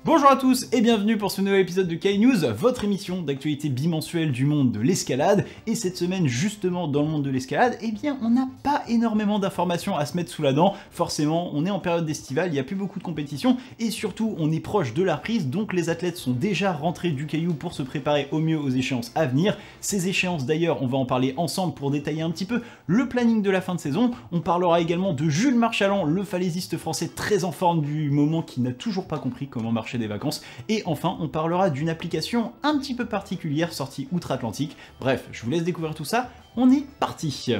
Bonjour à tous et bienvenue pour ce nouvel épisode de K-News, votre émission d'actualité bimensuelle du monde de l'escalade. Et cette semaine, justement dans le monde de l'escalade, eh bien on n'a pas énormément d'informations à se mettre sous la dent. Forcément, on est en période estivale, il n'y a plus beaucoup de compétitions et surtout on est proche de la reprise, donc les athlètes sont déjà rentrés du caillou pour se préparer au mieux aux échéances à venir. Ces échéances d'ailleurs, on va en parler ensemble pour détailler un petit peu le planning de la fin de saison. On parlera également de Jules Marchal, le falaisiste français très en forme du moment qui n'a toujours pas compris comment marcher des vacances, et enfin on parlera d'une application un petit peu particulière sortie outre-Atlantique. Bref, je vous laisse découvrir tout ça, on est parti.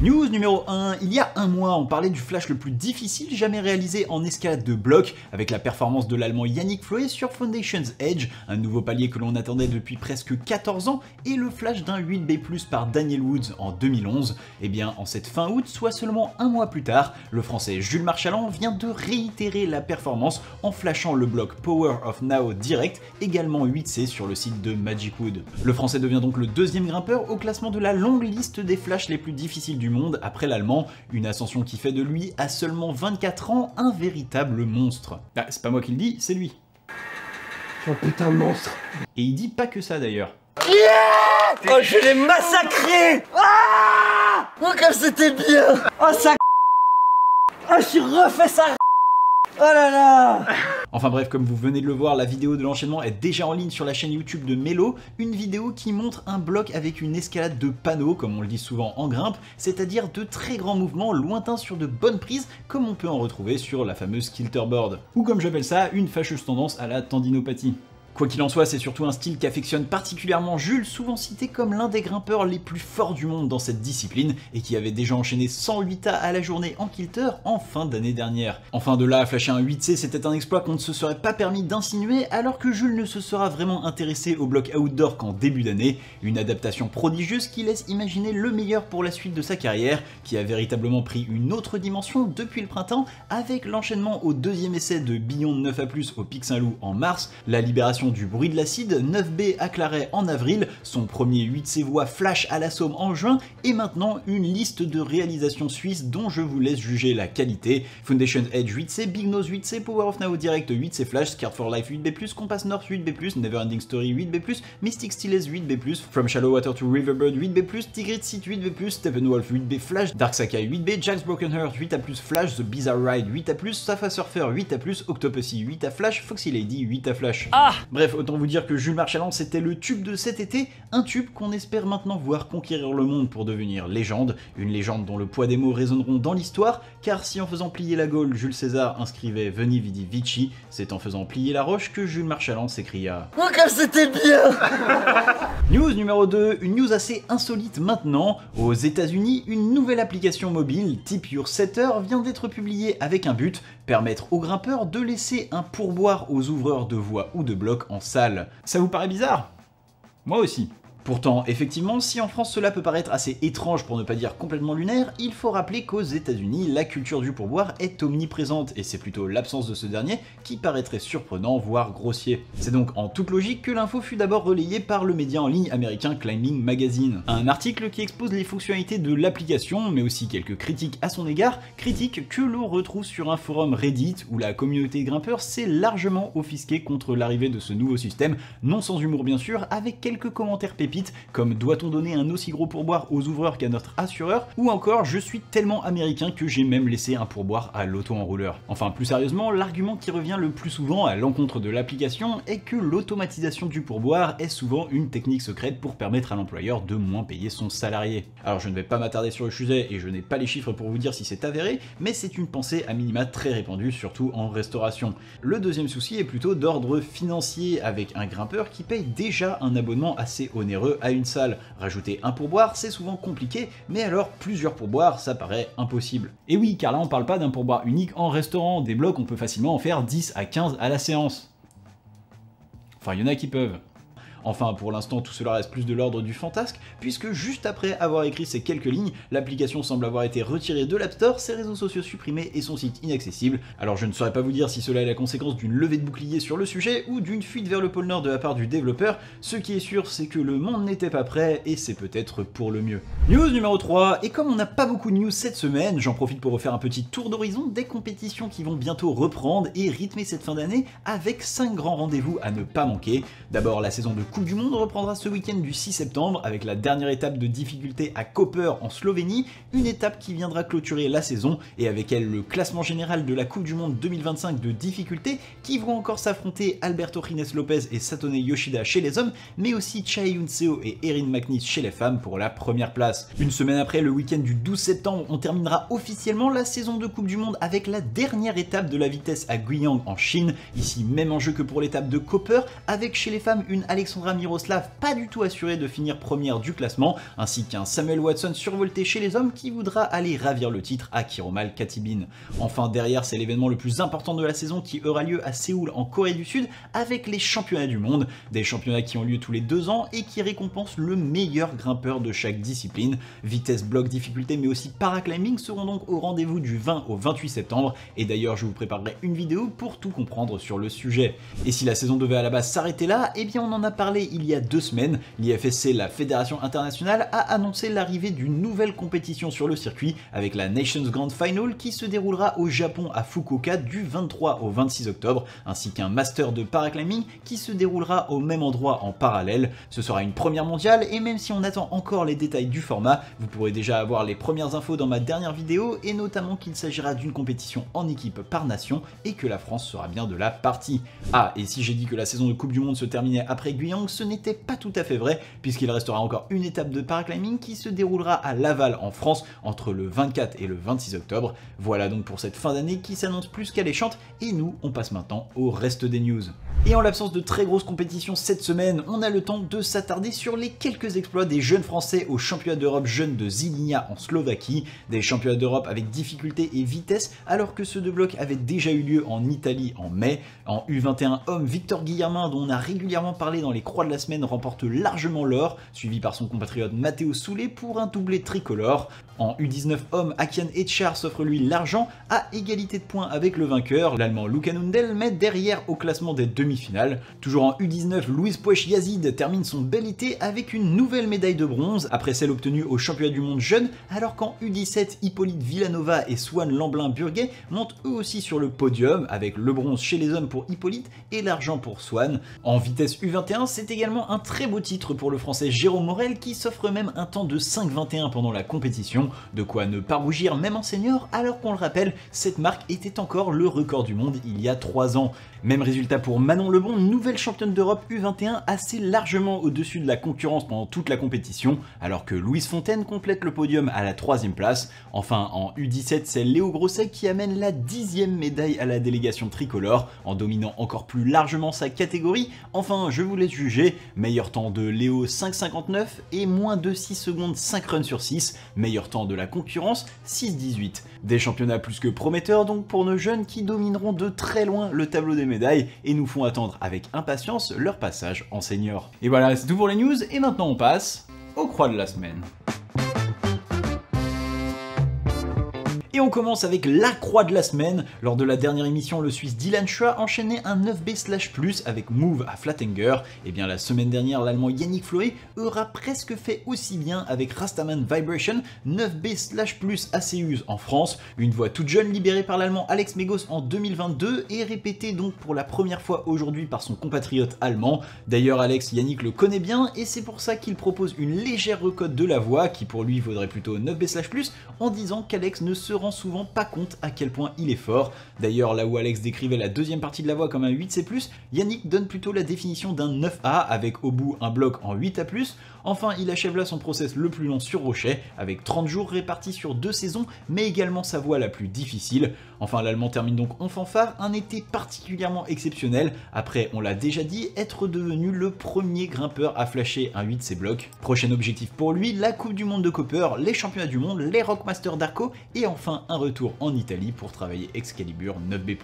News numéro 1, il y a un mois, on parlait du flash le plus difficile jamais réalisé en escalade de bloc, avec la performance de l'allemand Yannick Floé sur Foundations Edge, un nouveau palier que l'on attendait depuis presque 14 ans, et le flash d'un 8B+, par Daniel Woods en 2011. Et bien, en cette fin août, soit seulement un mois plus tard, le français Jules Marchal vient de réitérer la performance en flashant le bloc Power of Now direct, également 8C sur le site de Magic Wood. Le français devient donc le deuxième grimpeur au classement de la longue liste des flashs les plus difficiles du monde après l'allemand, une ascension qui fait de lui à seulement 24 ans un véritable monstre. Ah, c'est pas moi qui le dis, c'est lui. Oh putain de monstre. Et il dit pas que ça d'ailleurs. Yeah, oh je l'ai massacré. Ah, oh comme c'était bien. Oh ça. Oh je suis refait ça. Oh là là. Enfin bref, comme vous venez de le voir, la vidéo de l'enchaînement est déjà en ligne sur la chaîne YouTube de Melo, une vidéo qui montre un bloc avec une escalade de panneaux, comme on le dit souvent en grimpe, c'est-à-dire de très grands mouvements lointains sur de bonnes prises, comme on peut en retrouver sur la fameuse Kilterboard. Ou comme j'appelle ça, une fâcheuse tendance à la tendinopathie. Quoi qu'il en soit, c'est surtout un style qu'affectionne particulièrement Jules, souvent cité comme l'un des grimpeurs les plus forts du monde dans cette discipline, et qui avait déjà enchaîné 108 A à la journée en kilter en fin d'année dernière. Enfin de là à flasher un 8C, c'était un exploit qu'on ne se serait pas permis d'insinuer, alors que Jules ne se sera vraiment intéressé au bloc outdoor qu'en début d'année, une adaptation prodigieuse qui laisse imaginer le meilleur pour la suite de sa carrière, qui a véritablement pris une autre dimension depuis le printemps, avec l'enchaînement au deuxième essai de Beyond 9A+, au Pic Saint-Loup en mars, la libération du bruit de l'acide, 9B à Claret en avril, son premier 8C voix flash à la Somme en juin, et maintenant une liste de réalisations suisses dont je vous laisse juger la qualité. Foundation Edge 8C, Big Nose 8C, Power of Now Direct 8C Flash, Scared for Life 8B+, Compass North 8B+, Neverending Story 8B+, Mystic Stillers 8B+, From Shallow Water to Riverbird 8B+, Tigrit Seat 8B+, Steppenwolf 8B Flash, Dark Sakai 8B, Jack's Broken Heart 8A+, Flash, The Bizarre Ride 8A+, Safa Surfer 8A+, Octopussy 8A Flash, Foxy Lady 8A Flash. Ah! Bref, autant vous dire que Jules Marchal c'était le tube de cet été, un tube qu'on espère maintenant voir conquérir le monde pour devenir légende, une légende dont le poids des mots résonneront dans l'histoire, car si en faisant plier la Gaule, Jules César inscrivait Veni Vidi Vici, c'est en faisant plier la roche que Jules Marchal s'écria « Oh comme c'était bien !» News numéro 2, une news assez insolite maintenant. Aux États-Unis, une nouvelle application mobile, Tip Your Setter, vient d'être publiée avec un but, permettre aux grimpeurs de laisser un pourboire aux ouvreurs de voies ou de blocs en salle. Ça vous paraît bizarre? Moi aussi. Pourtant, effectivement, si en France cela peut paraître assez étrange pour ne pas dire complètement lunaire, il faut rappeler qu'aux États-Unis, la culture du pourboire est omniprésente, et c'est plutôt l'absence de ce dernier qui paraîtrait surprenant, voire grossier. C'est donc en toute logique que l'info fut d'abord relayée par le média en ligne américain Climbing Magazine. Un article qui expose les fonctionnalités de l'application, mais aussi quelques critiques à son égard, critiques que l'on retrouve sur un forum Reddit où la communauté grimpeur s'est largement offusquée contre l'arrivée de ce nouveau système, non sans humour bien sûr, avec quelques commentaires pépites comme doit-on donner un aussi gros pourboire aux ouvreurs qu'à notre assureur, ou encore je suis tellement américain que j'ai même laissé un pourboire à l'auto-enrouleur. Enfin plus sérieusement, l'argument qui revient le plus souvent à l'encontre de l'application est que l'automatisation du pourboire est souvent une technique secrète pour permettre à l'employeur de moins payer son salarié. Alors je ne vais pas m'attarder sur le sujet et je n'ai pas les chiffres pour vous dire si c'est avéré, mais c'est une pensée à minima très répandue, surtout en restauration. Le deuxième souci est plutôt d'ordre financier, avec un grimpeur qui paye déjà un abonnement assez onéreux à une salle. Rajouter un pourboire, c'est souvent compliqué, mais alors plusieurs pourboires, ça paraît impossible. Et oui, car là on parle pas d'un pourboire unique en restaurant, des blocs on peut facilement en faire 10 à 15 à la séance. Enfin, il y en a qui peuvent. Enfin, pour l'instant, tout cela reste plus de l'ordre du fantasque, puisque juste après avoir écrit ces quelques lignes, l'application semble avoir été retirée de l'App Store, ses réseaux sociaux supprimés et son site inaccessible. Alors je ne saurais pas vous dire si cela est la conséquence d'une levée de bouclier sur le sujet ou d'une fuite vers le pôle Nord de la part du développeur. Ce qui est sûr, c'est que le monde n'était pas prêt et c'est peut-être pour le mieux. News numéro 3, et comme on n'a pas beaucoup de news cette semaine, j'en profite pour refaire un petit tour d'horizon des compétitions qui vont bientôt reprendre et rythmer cette fin d'année avec 5 grands rendez-vous à ne pas manquer. D'abord, la saison de Coupe du Monde reprendra ce week-end du 6 septembre avec la dernière étape de difficulté à Koper en Slovénie, une étape qui viendra clôturer la saison et avec elle le classement général de la Coupe du Monde 2025 de difficulté qui vont encore s'affronter Alberto Gines Lopez et Satone Yoshida chez les hommes, mais aussi Chae Yoon-seo et Erin McNeice chez les femmes pour la première place. Une semaine après, le week-end du 12 septembre, on terminera officiellement la saison de Coupe du Monde avec la dernière étape de la vitesse à Guiyang en Chine, ici même enjeu que pour l'étape de Koper, avec chez les femmes une Alexandra Miroslav pas du tout assurée de finir première du classement, ainsi qu'un Samuel Watson survolté chez les hommes qui voudra aller ravir le titre à Kiromal Katibin. Enfin derrière, c'est l'événement le plus important de la saison qui aura lieu à Séoul en Corée du Sud avec les championnats du monde, des championnats qui ont lieu tous les 2 ans et qui récompensent le meilleur grimpeur de chaque discipline. Vitesse, bloc, difficulté mais aussi paraclimbing seront donc au rendez-vous du 20 au 28 septembre et d'ailleurs je vous préparerai une vidéo pour tout comprendre sur le sujet. Et si la saison devait à la base s'arrêter là, eh bien on en a parlé il y a 2 semaines, l'IFSC, la Fédération Internationale, a annoncé l'arrivée d'une nouvelle compétition sur le circuit avec la Nations Grand Final qui se déroulera au Japon à Fukuoka du 23 au 26 octobre, ainsi qu'un Master de paraclimbing qui se déroulera au même endroit en parallèle. Ce sera une première mondiale et même si on attend encore les détails du format, vous pourrez déjà avoir les premières infos dans ma dernière vidéo et notamment qu'il s'agira d'une compétition en équipe par nation et que la France sera bien de la partie. Ah, et si j'ai dit que la saison de Coupe du Monde se terminait après Guiyang, ce n'était pas tout à fait vrai puisqu'il restera encore une étape de paraclimbing qui se déroulera à Laval en France entre le 24 et le 26 octobre. Voilà donc pour cette fin d'année qui s'annonce plus qu'alléchante et nous on passe maintenant au reste des news. Et en l'absence de très grosses compétitions cette semaine, on a le temps de s'attarder sur les quelques exploits des jeunes français au championnat d'Europe jeunes de Žilina en Slovaquie, des championnats d'Europe avec difficulté et vitesse alors que ceux de bloc avaient déjà eu lieu en Italie en mai. En U21 homme, Victor Guillermin dont on a régulièrement parlé dans les croix de la semaine remporte largement l'or, suivi par son compatriote Matteo Soulet pour un doublé tricolore. En U19 homme, Akian Etchar s'offre lui l'argent à égalité de points avec le vainqueur, l'allemand Luka Nundel, mais derrière au classement des demi-finales. Toujours en U19, Louise Pouech Yazid termine son bel été avec une nouvelle médaille de bronze après celle obtenue au championnat du monde jeune, alors qu'en U17, Hippolyte Villanova et Swan Lamblin-Burguet montent eux aussi sur le podium avec le bronze chez les hommes pour Hippolyte et l'argent pour Swan. En vitesse U21, c'est également un très beau titre pour le français Jérôme Morel qui s'offre même un temps de 5,21 pendant la compétition, de quoi ne pas rougir même en senior alors qu'on le rappelle, cette marque était encore le record du monde il y a 3 ans. Même résultat pour Manon Lebon, nouvelle championne d'Europe U21 assez largement au-dessus de la concurrence pendant toute la compétition, alors que Louise Fontaine complète le podium à la 3e place. Enfin en U17, c'est Léo Grosset qui amène la 10e médaille à la délégation tricolore, en dominant encore plus largement sa catégorie. Enfin je vous laisse juger, meilleur temps de Léo 5,59 et moins de 6 secondes 5 runs sur 6, meilleur temps de la concurrence 6,18. Des championnats plus que prometteurs donc pour nos jeunes qui domineront de très loin le tableau des médailles et nous font attendre avec impatience leur passage en senior. Et voilà, c'est tout pour les news et maintenant on passe aux croix de la semaine. Et on commence avec la croix de la semaine. Lors de la dernière émission, le Suisse Dylan Schua enchaînait un 9B/+ avec Move à Flattenger. Et bien la semaine dernière, l'allemand Yannick Floé aura presque fait aussi bien avec Rastaman Vibration 9B/+ à Séuse en France. Une voix toute jeune libérée par l'allemand Alex Megos en 2022 et répétée donc pour la première fois aujourd'hui par son compatriote allemand. D'ailleurs Alex, Yannick le connaît bien et c'est pour ça qu'il propose une légère recote de la voix qui pour lui vaudrait plutôt 9B/+ en disant qu'Alex ne se rend souvent pas compte à quel point il est fort. D'ailleurs là où Alex décrivait la deuxième partie de la voix comme un 8C+, Yannick donne plutôt la définition d'un 9A avec au bout un bloc en 8A+. Enfin il achève là son process le plus long sur Rochet avec 30 jours répartis sur 2 saisons mais également sa voix la plus difficile. Enfin l'allemand termine donc en fanfare un été particulièrement exceptionnel après on l'a déjà dit être devenu le premier grimpeur à flasher un 8C bloc. Prochain objectif pour lui, la Coupe du Monde de Koper, les championnats du monde, les Rockmasters d'Arco et enfin un retour en Italie pour travailler Excalibur 9B+.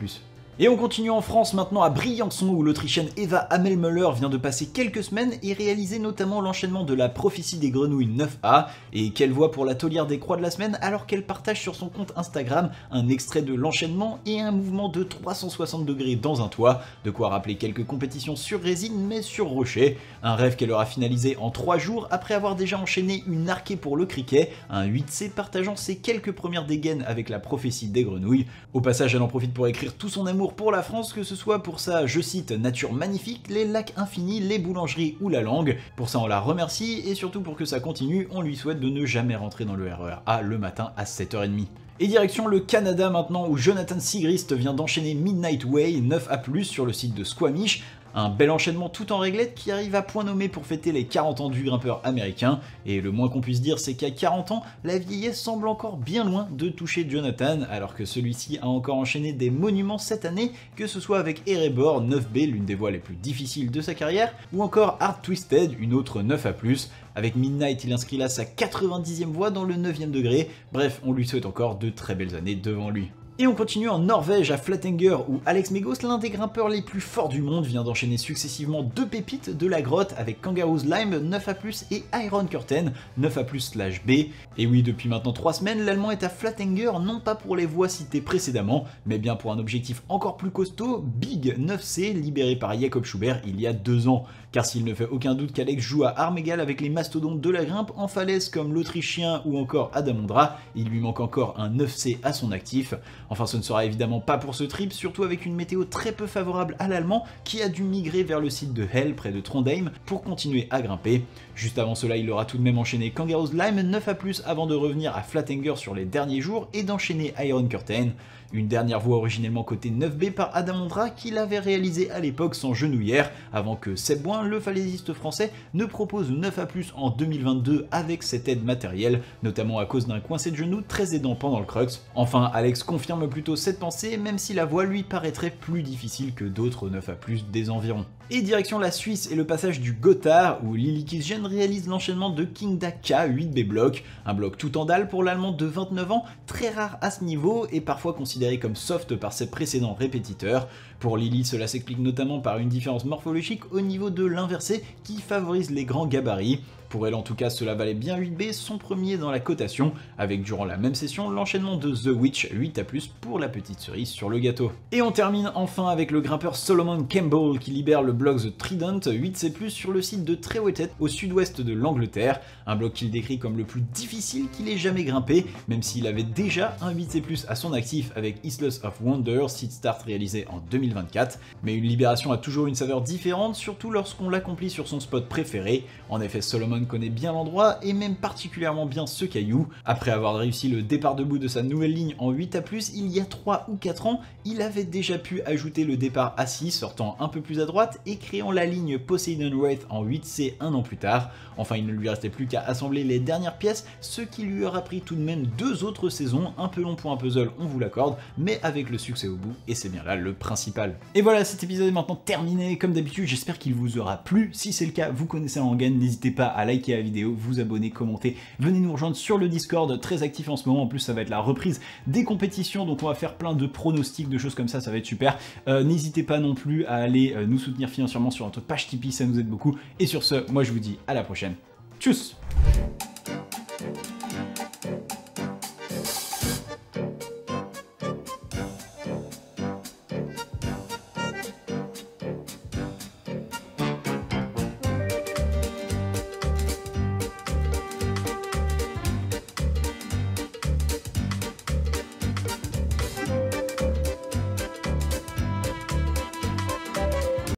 Et on continue en France maintenant à Briançon où l'Autrichienne Eva Hammelmöller vient de passer quelques semaines et réaliser notamment l'enchaînement de la prophétie des grenouilles 9A et qu'elle voit pour la taulière des croix de la semaine alors qu'elle partage sur son compte Instagram un extrait de l'enchaînement et un mouvement de 360 degrés dans un toit, de quoi rappeler quelques compétitions sur résine mais sur rocher, un rêve qu'elle aura finalisé en 3 jours après avoir déjà enchaîné une arquée pour le cricket, un 8C partageant ses quelques premières dégaines avec la prophétie des grenouilles. Au passage elle en profite pour écrire tout son amour pour la France, que ce soit pour sa, je cite, nature magnifique, les lacs infinis, les boulangeries ou la langue. Pour ça on la remercie et surtout pour que ça continue, on lui souhaite de ne jamais rentrer dans le RER A le matin à 7h30. Et direction le Canada maintenant où Jonathan Sigrist vient d'enchaîner Midnight Way 9A+, sur le site de Squamish. Un bel enchaînement tout en réglette qui arrive à point nommé pour fêter les 40 ans du grimpeur américain. Et le moins qu'on puisse dire c'est qu'à 40 ans, la vieillesse semble encore bien loin de toucher Jonathan, alors que celui-ci a encore enchaîné des monuments cette année, que ce soit avec Erebor 9B, l'une des voies les plus difficiles de sa carrière, ou encore Hard Twisted, une autre 9A+. Avec Midnight, il inscrit là sa 90e voie dans le 9e degré. Bref, on lui souhaite encore de très belles années devant lui. Et on continue en Norvège à Flatanger où Alex Megos, l'un des grimpeurs les plus forts du monde, vient d'enchaîner successivement 2 pépites de la grotte avec Kangaroo's Lime 9A+, et Iron Curtain 9A+/B. Et oui, depuis maintenant 3 semaines, l'Allemand est à Flatanger non pas pour les voies citées précédemment, mais bien pour un objectif encore plus costaud, Big 9C, libéré par Jakob Schubert il y a 2 ans. Car s'il ne fait aucun doute qu'Alex joue à armes égales avec les mastodontes de la grimpe en falaise comme l'Autrichien ou encore Adam Ondra, il lui manque encore un 9C à son actif. Enfin ce ne sera évidemment pas pour ce trip, surtout avec une météo très peu favorable à l'Allemand qui a dû migrer vers le site de Hell près de Trondheim pour continuer à grimper. Juste avant cela il aura tout de même enchaîné Kangaroo's Lime 9A+, avant de revenir à Flatanger sur les derniers jours et d'enchaîner Iron Curtain. Une dernière voie originellement côté 9B par Adam Ondra qu'il avait réalisé à l'époque sans genouillère, avant que Seb Boin, le falaisiste français, ne propose 9A+ en 2022 avec cette aide matérielle, notamment à cause d'un coincé de genou très aidant pendant le crux. Enfin, Alex confirme plutôt cette pensée, même si la voie lui paraîtrait plus difficile que d'autres 9A+ des environs. Et direction la Suisse et le passage du Gotthard, où Lily Kisgen réalise l'enchaînement de Kingda K 8B bloc, un bloc tout en dalle pour l'Allemand de 29 ans, très rare à ce niveau et parfois considéré comme soft par ses précédents répétiteurs. Pour Lily, cela s'explique notamment par une différence morphologique au niveau de l'inversé qui favorise les grands gabarits. Pour elle en tout cas cela valait bien 8B, son premier dans la cotation, avec durant la même session l'enchaînement de The Witch 8A+, pour la petite cerise sur le gâteau. Et on termine enfin avec le grimpeur Solomon Campbell qui libère le bloc The Trident 8C+, sur le site de Trewetet au sud-ouest de l'Angleterre, un bloc qu'il décrit comme le plus difficile qu'il ait jamais grimpé, même s'il avait déjà un 8C+ à son actif avec Isles of Wonder, site start réalisé en 2024, mais une libération a toujours une saveur différente, surtout lorsqu'on l'accomplit sur son spot préféré. En effet, Solomon connaît bien l'endroit et même particulièrement bien ce caillou. Après avoir réussi le départ debout de sa nouvelle ligne en 8A+, il y a 3 ou 4 ans, il avait déjà pu ajouter le départ assis sortant un peu plus à droite et créant la ligne Poseidon Wraith en 8C un an plus tard. Enfin, il ne lui restait plus qu'à assembler les dernières pièces, ce qui lui aura pris tout de même 2 autres saisons, un peu long pour un puzzle, on vous l'accorde, mais avec le succès au bout, et c'est bien là le principal. Et voilà, cet épisode est maintenant terminé. Comme d'habitude, j'espère qu'il vous aura plu. Si c'est le cas, vous connaissez la rengaine, n'hésitez pas à liker la vidéo, vous abonner, commenter, venez nous rejoindre sur le Discord, très actif en ce moment. En plus ça va être la reprise des compétitions, donc on va faire plein de pronostics, de choses comme ça va être super. N'hésitez pas non plus à aller nous soutenir financièrement sur notre page Tipeee, ça nous aide beaucoup. Et sur ce, moi je vous dis à la prochaine. Tchuss!